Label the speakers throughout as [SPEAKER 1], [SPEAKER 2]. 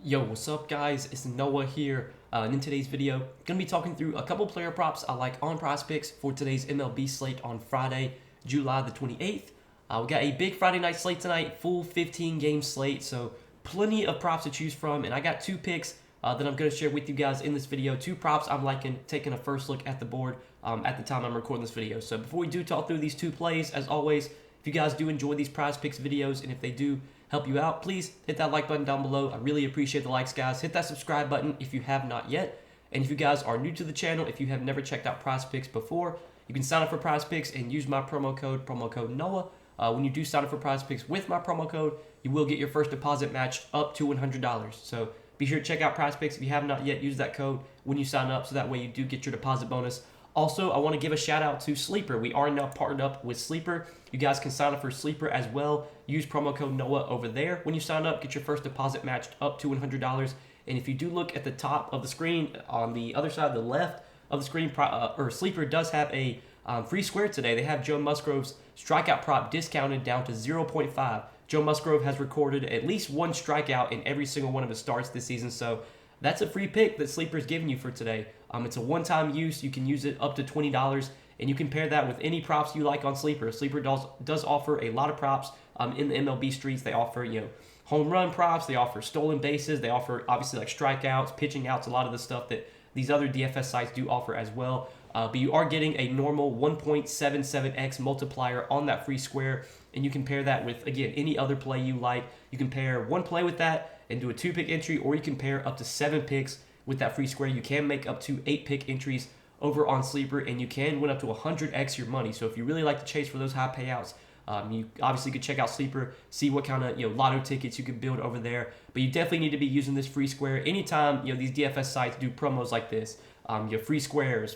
[SPEAKER 1] Yo, what's up guys? It's Noah here, and in today's video, going to be talking through a couple player props I like on Prizepicks for today's MLB slate on Friday, July the 28th. We got a big Friday night slate tonight, full 15 game slate, so plenty of props to choose from, and I got two picks that I'm going to share with you guys in this video. Two props I'm liking, taking a first look at the board at the time I'm recording this video. So before we do talk through these two plays, as always, if you guys do enjoy these Prizepicks videos, and if they do help you out, please hit that like button down below. I really appreciate the likes, guys. Hit that subscribe button if you have not yet. And if you guys are new to the channel, if you have never checked out Prizepicks before, you can sign up for Prizepicks and use my promo code Noah. When you do sign up for Prizepicks with my promo code, you will get your first deposit matched up to $100. So be sure to check out Prizepicks if you have not yet. Use that code when you sign up, so that way you do get your deposit bonus. Also, I want to give a shout out to Sleeper. We are now partnered up with Sleeper. You guys can sign up for Sleeper as well. Use promo code Noah over there. When you sign up, get your first deposit matched up to $100. And if you do look at the top of the screen, on the other side, the left of the screen, Sleeper does have a free square today. They have Joe Musgrove's strikeout prop discounted down to 0.5. Joe Musgrove has recorded at least one strikeout in every single one of his starts this season, so that's a free pick that Sleeper's giving you for today. It's a one-time use. You can use it up to $20, and you can pair that with any props you like on Sleeper. Sleeper does offer a lot of props in the MLB streets. They offer, home run props. They offer stolen bases. They offer, obviously, like strikeouts, pitching outs, a lot of the stuff that these other DFS sites do offer as well. But you are getting a normal 1.77x multiplier on that free square, and you can pair that with, again, any other play you like. You can pair one play with that and do a 2-pick entry, or you can pair up to 7 picks with that free square. You can make up to 8-pick entries over on Sleeper, and you can win up to 100x your money. So if you really like to chase for those high payouts, you obviously could check out Sleeper, see what kind of lotto tickets you can build over there. But you definitely need to be using this free square anytime these DFS sites do promos like this. Free squares,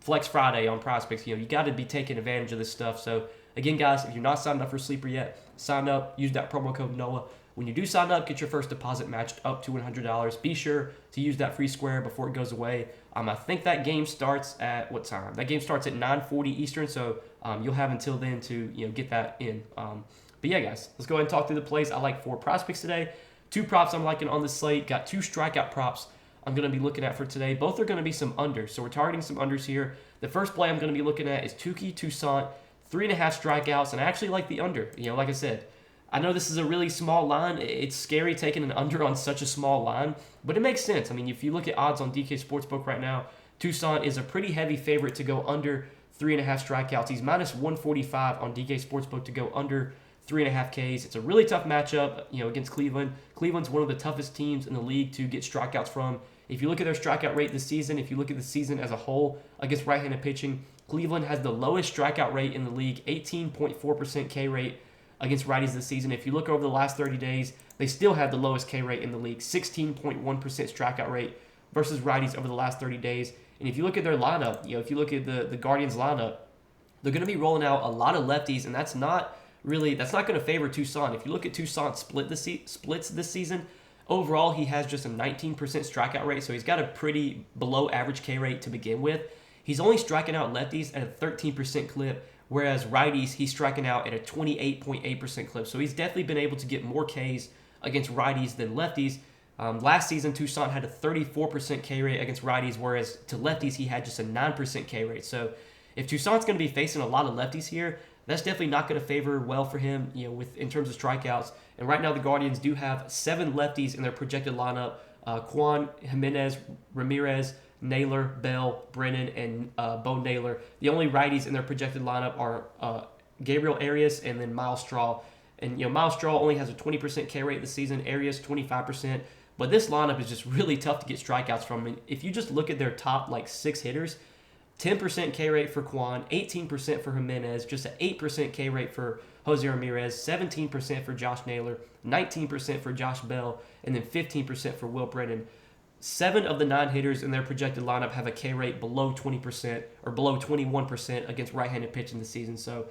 [SPEAKER 1] Flex Friday on Prizepicks. You got to be taking advantage of this stuff. So again, guys, if you're not signed up for Sleeper yet, sign up. Use that promo code Noah. When you do sign up, get your first deposit matched up to $100. Be sure to use that free square before it goes away. I think that game starts at what time? That game starts at 9:40 Eastern, so you'll have until then to get that in. But yeah, guys, let's go ahead and talk through the plays I like for Prizepicks today. Two props I'm liking on the slate. Got two strikeout props I'm going to be looking at for today. Both are going to be some unders, so we're targeting some unders here. The first play I'm going to be looking at is Touki Toussaint, 3.5 strikeouts, and I actually like the under. Like I said, I know this is a really small line. It's scary taking an under on such a small line, but it makes sense. I mean, if you look at odds on DK Sportsbook right now, Toussaint is a pretty heavy favorite to go under 3.5 strikeouts. He's minus 145 on DK Sportsbook to go under 3.5 Ks. It's a really tough matchup, against Cleveland. Cleveland's one of the toughest teams in the league to get strikeouts from. If you look at their strikeout rate this season, if you look at the season as a whole against right-handed pitching, Cleveland has the lowest strikeout rate in the league, 18.4% K rate against righties this season. If you look over the last 30 days, they still have the lowest K rate in the league, 16.1% strikeout rate versus righties over the last 30 days. And if you look at their lineup, if you look at the Guardians lineup, they're going to be rolling out a lot of lefties, and that's not going to favor Toussaint. If you look at Toussaint's splits this season, overall he has just a 19% strikeout rate, so he's got a pretty below average K rate to begin with. He's only striking out lefties at a 13% clip, whereas righties, he's striking out at a 28.8% clip. So he's definitely been able to get more Ks against righties than lefties. Last season, Toussaint had a 34% K rate against righties, whereas to lefties, he had just a 9% K rate. So if Toussaint's going to be facing a lot of lefties here, that's definitely not going to favor well for him, in terms of strikeouts. And right now, the Guardians do have 7 lefties in their projected lineup: Quan, Jimenez, Ramirez, Naylor, Bell, Brennan, and Bo Naylor. The only righties in their projected lineup are Gabriel Arias and then Miles Straw. And Miles Straw only has a 20% K rate this season. Arias 25%. But this lineup is just really tough to get strikeouts from. And if you just look at their top 6 hitters, 10% K rate for Quan, 18% for Jimenez, just an 8% K rate for Jose Ramirez, 17% for Josh Naylor, 19% for Josh Bell, and then 15% for Will Brennan. 7 of the 9 hitters in their projected lineup have a K rate below 20% or below 21% against right-handed pitching this season. So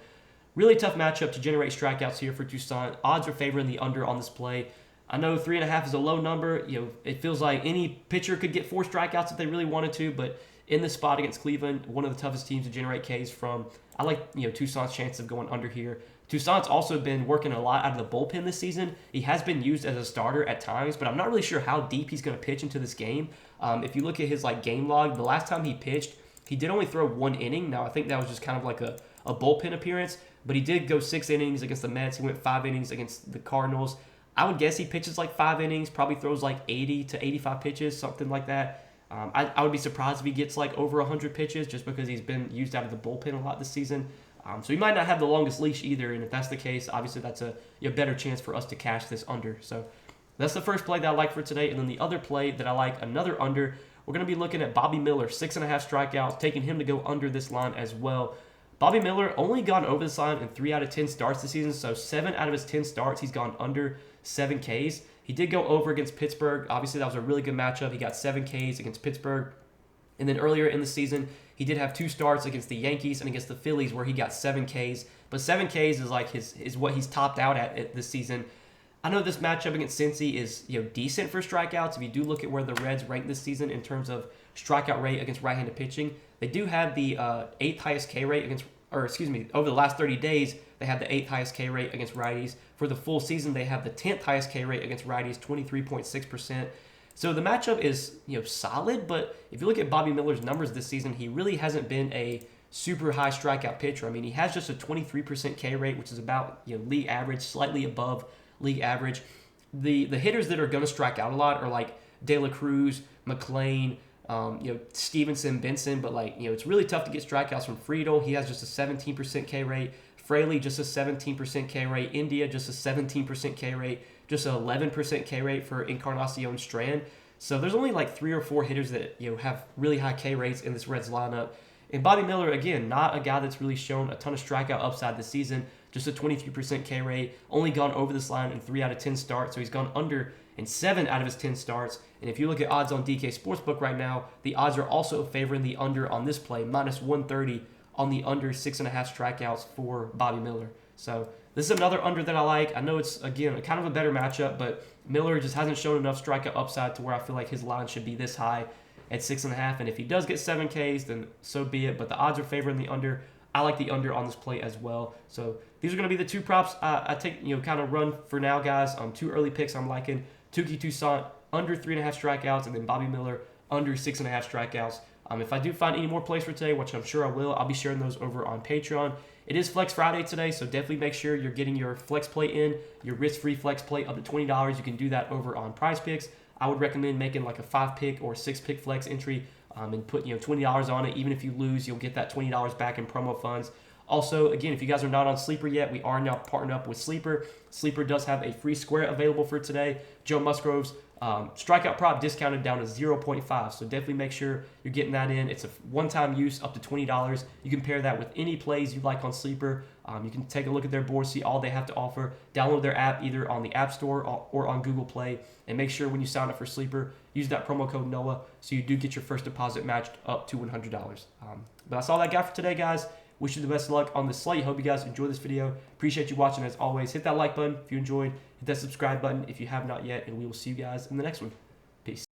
[SPEAKER 1] really tough matchup to generate strikeouts here for Toussaint. Odds are favoring the under on this play. I know 3.5 is a low number. It feels like any pitcher could get 4 strikeouts if they really wanted to, but in this spot against Cleveland, one of the toughest teams to generate Ks from, I like Toussaint's chance of going under here. Toussaint's also been working a lot out of the bullpen this season. He has been used as a starter at times, but I'm not really sure how deep he's going to pitch into this game. If you look at his game log, the last time he pitched, he did only throw 1 inning. Now, I think that was just kind of like a bullpen appearance, but he did go 6 innings against the Mets. He went 5 innings against the Cardinals. I would guess he pitches like 5 innings, probably throws like 80 to 85 pitches, something like that. I would be surprised if he gets like over 100 pitches just because he's been used out of the bullpen a lot this season. So he might not have the longest leash either, and if that's the case, obviously that's a better chance for us to cash this under. So that's the first play that I like for today, and then the other play that I like, another under, we're going to be looking at Bobby Miller, 6.5 strikeouts, taking him to go under this line as well. Bobby Miller only gone over this line in 3 out of 10 starts this season, so 7 out of his 10 starts, he's gone under 7 Ks. He did go over against Pittsburgh. Obviously, that was a really good matchup. He got 7 Ks against Pittsburgh. And then earlier in the season, he did have 2 starts against the Yankees and against the Phillies where he got 7 Ks. But 7 Ks is like is what he's topped out at this season. I know this matchup against Cincy is decent for strikeouts. If you do look at where the Reds rank this season in terms of strikeout rate against right-handed pitching, they do have the 8th highest K rate against, or excuse me, over the last 30 days, they have the 8th highest K rate against righties. For the full season, they have the 10th highest K rate against righties, 23.6%. So the matchup is solid, but if you look at Bobby Miller's numbers this season, he really hasn't been a super high strikeout pitcher. I mean, he has just a 23% K rate, which is about league average, slightly above league average. The hitters that are going to strike out a lot are like De La Cruz, McClain, Stevenson, Benson, but it's really tough to get strikeouts from Friedel. He has just a 17% K rate. Fraley just a 17% K rate. India just a 17% K rate. Just an 11% K rate for Encarnacion Strand. So there's only like 3 or 4 hitters that have really high K rates in this Reds lineup. And Bobby Miller, again, not a guy that's really shown a ton of strikeout upside this season. Just a 23% K rate. Only gone over this line in 3 out of 10 starts. So he's gone under in 7 out of his 10 starts. And if you look at odds on DK Sportsbook right now, the odds are also favoring the under on this play, minus 130 on the under 6.5 strikeouts for Bobby Miller. So this is another under that I like. I know it's, again, kind of a better matchup, but Miller just hasn't shown enough strikeout upside to where I feel like his line should be this high at 6.5. And if he does get 7 Ks, then so be it. But the odds are favoring the under. I like the under on this play as well. So these are going to be the 2 props I take, kind of run for now, guys. 2 early picks I'm liking. Touki Toussaint, under 3.5 strikeouts, and then Bobby Miller, under 6.5 strikeouts. If I do find any more plays for today, which I'm sure I will, I'll be sharing those over on Patreon. It is Flex Friday today, so definitely make sure you're getting your flex play in, your risk-free flex play up to $20. You can do that over on Prizepicks. I would recommend making like a 5-pick or 6-pick flex entry and put $20 on it. Even if you lose, you'll get that $20 back in promo funds. Also, again, if you guys are not on Sleeper yet, we are now partnered up with Sleeper. Sleeper does have a free square available for today. Joe Musgrove's strikeout prop discounted down to 0.5. So definitely make sure you're getting that in. It's a one-time use up to $20. You can pair that with any plays you like on Sleeper. You can take a look at their board, see all they have to offer. Download their app either on the App Store or on Google Play. And make sure when you sign up for Sleeper, use that promo code NOAH so you do get your first deposit matched up to $100. But that's all I got for today, guys. Wish you the best of luck on the slate. Hope you guys enjoyed this video. Appreciate you watching as always. Hit that like button if you enjoyed. Hit that subscribe button if you have not yet. And we will see you guys in the next one. Peace.